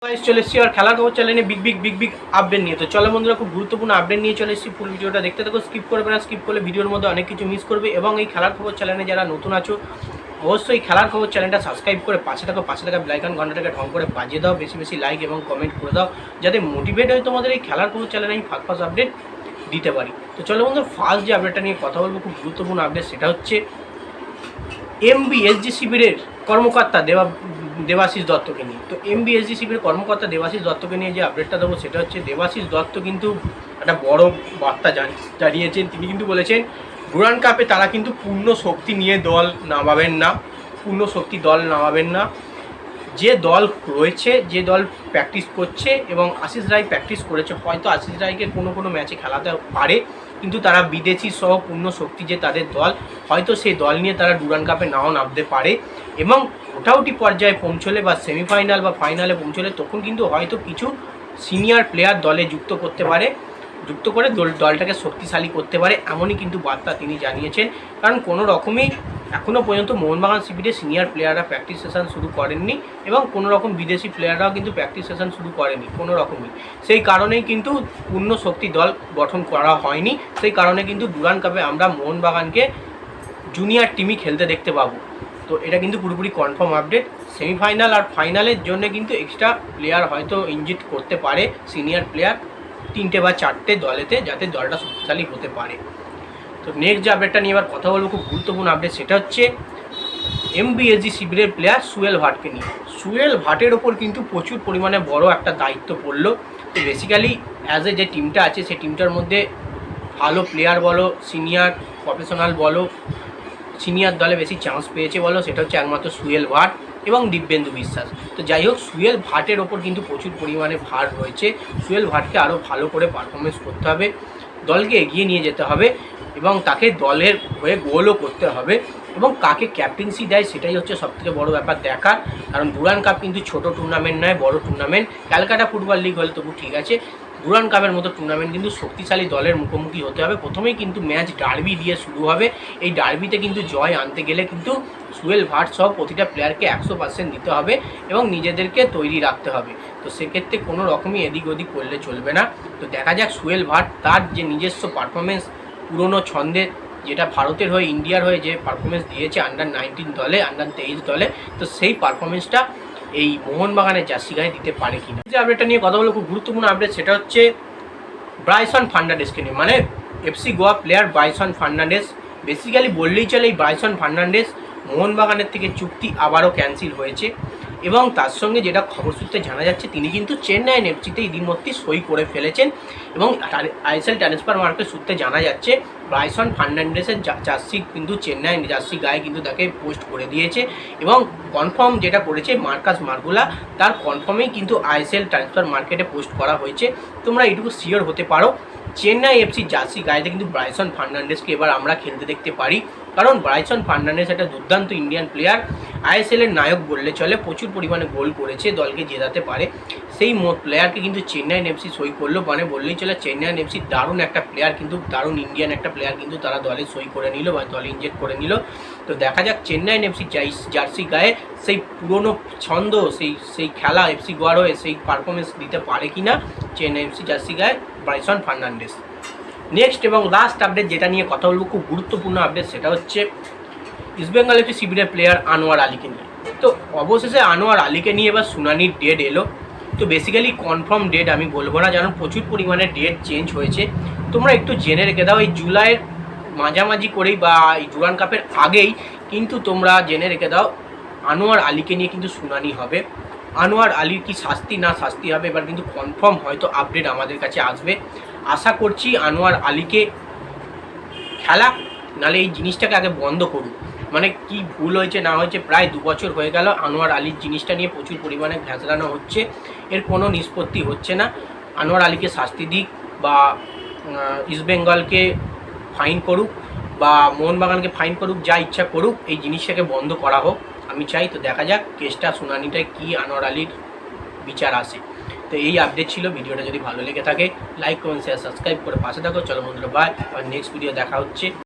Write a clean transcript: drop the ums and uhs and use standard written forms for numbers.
Guys চলে এসেছি আর খেলার খবর চ্যানেলে বিগ আপডেট নিয়ে। তো চলো বন্ধুরা, খুব গুরুত্বপূর্ণ আপডেট নিয়ে চলে এসেছি। ফুল ভিডিওটা দেখতে থাকো, স্কিপ করবে না। স্কিপ করলে ভিডিওর মধ্যে অনেক কিছু মিস করবে। এবং এই খেলার খবর চ্যানেলে যারা নতুন আছো, অবশ্যই খেলার খবর চ্যানেলটা সাবস্ক্রাইব করে পাশে থাকা বেল আইকন ঘন্টাটাকে ঢং করে বাজিয়ে দাও। বেশি লাইক এবং কমেন্ট করে দাও, যাতে মোটিভেট হয় তোমাদের এই খেলার খবর চ্যানেলে আমি ফার্স্ট আপডেট দিতে পারি। তো চলো বন্ধুরা, ফার্স্ট যে আপডেটটা নিয়ে কথা বলবো, খুব গুরুত্বপূর্ণ আপডেট, সেটা হচ্ছে এমবিএসজি শিবিরের কর্মকর্তা দেবাশিস দত্তকে নিয়ে। তো এমবিএসজি শিবিরের কর্মকর্তা দেবাশিস দত্তকে নিয়ে যে আপডেটটা দেবো, সেটা হচ্ছে দেবাশিস দত্ত কিন্তু একটা বড় বার্তা জানিয়েছেন। তিনি কিন্তু বলেছেন ডুরান্ড কাপে তারা কিন্তু পূর্ণ শক্তি নিয়ে দল নামাবেন না। যে দল রয়েছে, যে দল প্র্যাকটিস করছে এবং আশিস রায় প্র্যাকটিস করেছে, হয়তো আশিস রায়কে কোনো ম্যাচে খেলাতে পারে, কিন্তু তারা বিদেশি সহ পূর্ণ শক্তি যে তাদের দল, হয়তো সেই দল নিয়ে তারা ডুরান্ড কাপে নাও নামতে পারে। এবং ওঠাউটি পর্যায়ে পৌঁছলে বা সেমিফাইনাল বা ফাইনালে পৌঁছলে তখন কিন্তু হয়তো কিছু সিনিয়র প্লেয়ার দলে যুক্ত করে দলটাকে শক্তিশালী করতে পারে, এমনই কিন্তু বার্তা তিনি জানিয়েছেন। কারণ কোনো রকমই এখনও পর্যন্ত মোহনবাগান শিবিরে সিনিয়র প্লেয়াররা প্র্যাকটিস সেশন শুরু করেননি এবং কোনো রকম বিদেশি প্লেয়াররাও কিন্তু প্র্যাকটিস সেশন শুরু করেনি কোনো রকমই। সেই কারণেই কিন্তু পূর্ণ শক্তি দল গঠন করা হয়নি। সেই কারণে কিন্তু ডুরান্ড কাপে আমরা মোহনবাগানকে জুনিয়র টিমই খেলতে দেখতে পাবো। তো এটা কিন্তু পুরোপুরি কনফার্ম আপডেট। সেমিফাইনাল আর ফাইনালের জন্য কিন্তু এক্সট্রা প্লেয়ার হয়তো ইনজিট করতে পারে, সিনিয়র প্লেয়ার 3টে বা 4টে দলেতে, যাতে দলটা শক্তিশালী হতে পারে। তো নেক্সট যে আপডেটটা নিয়ে এবার কথা বলবো, খুব গুরুত্বপূর্ণ আপডেট, সেটা হচ্ছে এমবিএসজি শিবিরের প্লেয়ার সুয়েল ভাটকে নিয়ে। সুয়েল ভাটের ওপর কিন্তু প্রচুর পরিমাণে বড় একটা দায়িত্ব পড়লো। তো বেসিক্যালি অ্যাজ এ যে টিমটা আছে, সেই টিমটার মধ্যে ভালো প্লেয়ার বলো, সিনিয়র প্রফেশনাল বলো, সিনিয়র দলে বেশি চান্স পেয়েছে বলো, সেটা হচ্ছে একমাত্র সুয়েল ভাট এবং দিব্যেন্দু বিশ্বাস। তো যাই হোক, সুয়েল ভাটের ওপর কিন্তু প্রচুর পরিমাণে ভার রয়েছে। সুয়েল ভাটকে আরও ভালো করে পারফরমেন্স করতে হবে, দলকে এগিয়ে নিয়ে যেতে হবে এবং তাকে দলের হয়ে গোলও করতে হবে। এবং কাকে ক্যাপ্টেন্সি দেয়, সেটাই হচ্ছে সবথেকে বড় ব্যাপার দেখার। কারণ ডুরান্ড কাপ কিন্তু ছোট টুর্নামেন্ট নয়, বড় টুর্নামেন্ট। ক্যালকাটা ফুটবল লিগ হলে তবু ঠিক আছে, ডুরান্ড কাপের মতো টুর্নামেন্ট কিন্তু শক্তিশালী দলের মুখোমুখি হতে হবে। প্রথমেই কিন্তু ম্যাচ ডার্বি দিয়ে শুরু হবে। এই ডার্বিতে কিন্তু জয় আনতে গেলে কিন্তু সুয়েল ভাট সহ প্রতিটা প্লেয়ারকে 100% দিতে হবে এবং নিজেদেরকে তৈরি রাখতে হবে। তো সেক্ষেত্রে কোনো রকমই এদিক ওদিক করলে চলবে না। তো দেখা যাক সুয়েল ভাট তার যে নিজস্ব পারফরমেন্স, পুরনো ছন্দে, যেটা ভারতের হয়ে, ইন্ডিয়ার হয়ে যে পারফরমেন্স দিয়েছে আন্ডার-19 দলে, আন্ডার-23 দলে, তো সেই পারফরমেন্সটা এই মোহনবাগানের জার্সি গায়ে দিতে পারে কিনা। যে আপডেটটা নিয়ে কথা বলে, খুব গুরুত্বপূর্ণ আপডেট, সেটা হচ্ছে ব্রাইসন ফার্নান্ডেজকে নিয়ে। মানে FC Goa player Brison Fernandes, basically বললেই চলে এই ব্রাইসন ফার্নান্ডেজ মোহনবাগানের থেকে চুক্তি আবারও ক্যান্সেল হয়েছে। এবং তার সঙ্গে যেটা খবর সূত্রে জানা যাচ্ছে, তিনি কিন্তু চেন্নাই এফসিতে ইতিমধ্যে সই করে ফেলেছেন। এবং আইএসএল ট্রান্সফার মার্কেট সূত্রে জানা যাচ্ছে ব্রাইসন ফার্নান্ডেজের জার্সি কিন্তু চেন্নাই জার্সি গায়ে কিন্তু তাকে পোস্ট করে দিয়েছে। এবং কনফার্ম যেটা করেছে মার্কাস মার্গুলা, তার কনফার্মেই কিন্তু আইএসএল ট্রান্সফার মার্কেটে পোস্ট করা হয়েছে। তোমরা এইটুকু শিওর হতে পারো, চেন্নাই এফসি জার্সি গায়েতে কিন্তু ব্রাইসন ফার্নান্ডেজকে এবার আমরা খেলতে দেখতে পারি। কারণ ব্রাইসন ফার্নান্ডেজ একটা দুর্দান্ত ইন্ডিয়ান প্লেয়ার, আইএসএলের নায়ক বললে চলে, প্রচুর পরিমাণে গোল করেছে, দলকে জেতাতে পারে। সেই প্লেয়ারকে কিন্তু চেন্নাই এফসি সই করলো, মানে বললেই চলে চেন্নাই এফসি দারুণ একটা প্লেয়ার, কিন্তু দারুণ ইন্ডিয়ান একটা প্লেয়ার কিন্তু তারা দলে সই করে নিল বা দলে ইনজেক্ট করে নিল। তো দেখা যাক চেন্নাই এফসি জার্সি গায়ে সেই পুরনো ছন্দ, সেই খেলা এফসি গোয়ার হয়ে সেই পারফরমেন্স দিতে পারে কিনা চেন্নাই এফসি জার্সি গায়ে ব্রাইসন ফার্নান্ডেজ। নেক্সট এবং লাস্ট আপডেট যেটা নিয়ে কথা বলবো, খুব গুরুত্বপূর্ণ আপডেট, সেটা হচ্ছে ইস্টবেঙ্গল এফসি শিবিরের প্লেয়ার আনোয়ার আলীকে নিয়ে। তো অবশেষে আনোয়ার আলীকে নিয়ে এবার শুনানির ডেট এলো। তো বেসিক্যালি কনফার্ম ডেট আমি বলবো না, যেন প্রচুর পরিমাণে ডেট চেঞ্জ হয়েছে। তোমরা একটু জেনে রেখে দাও, এই জুলাইয়ের মাঝামাঝি করেই বা এই ডুরান্ড কাপের আগেই কিন্তু তোমরা জেনে রেখে দাও আনোয়ার আলীকে নিয়ে কিন্তু শুনানি হবে। আনোয়ার আলীর কি শাস্তি না শাস্তি হবে, এবার কিন্তু কনফার্ম হয়তো আপডেট আমাদের কাছে আসবে। আশা করছি আনোয়ার আলীকে খেলা, নাহলে এই জিনিসটাকে আগে বন্ধ করুক। মানে কি ভুল হয়েছে না হয়েছে, প্রায় 2 বছর হয়ে গেল আনোয়ার আলীর জিনিসটা নিয়ে প্রচুর পরিমাণে ঘ্যাঁচড়ানো হচ্ছে, এর কোনো নিষ্পত্তি হচ্ছে না। আনোয়ার আলীকে শাস্তি দিক বা ইস্টবেঙ্গলকে ফাইন করুক বা মোহনবাগানকে ফাইন করুক, যা ইচ্ছা করুক, এই জিনিসটাকে বন্ধ করা হোক আমি চাই। তো দেখা যাক কেসটা, শুনানিটায় কি আনোয়ার আলীর বিচার আসে। তো এই আপডেট ছিল। ভিডিওটা যদি ভালো লেগে থাকে লাইক কমেন্ট শেয়ার সাবস্ক্রাইব করে পাশে থাকো। চলো বন্ধুরা, বাই, আর নেক্সট ভিডিও দেখা হচ্ছে।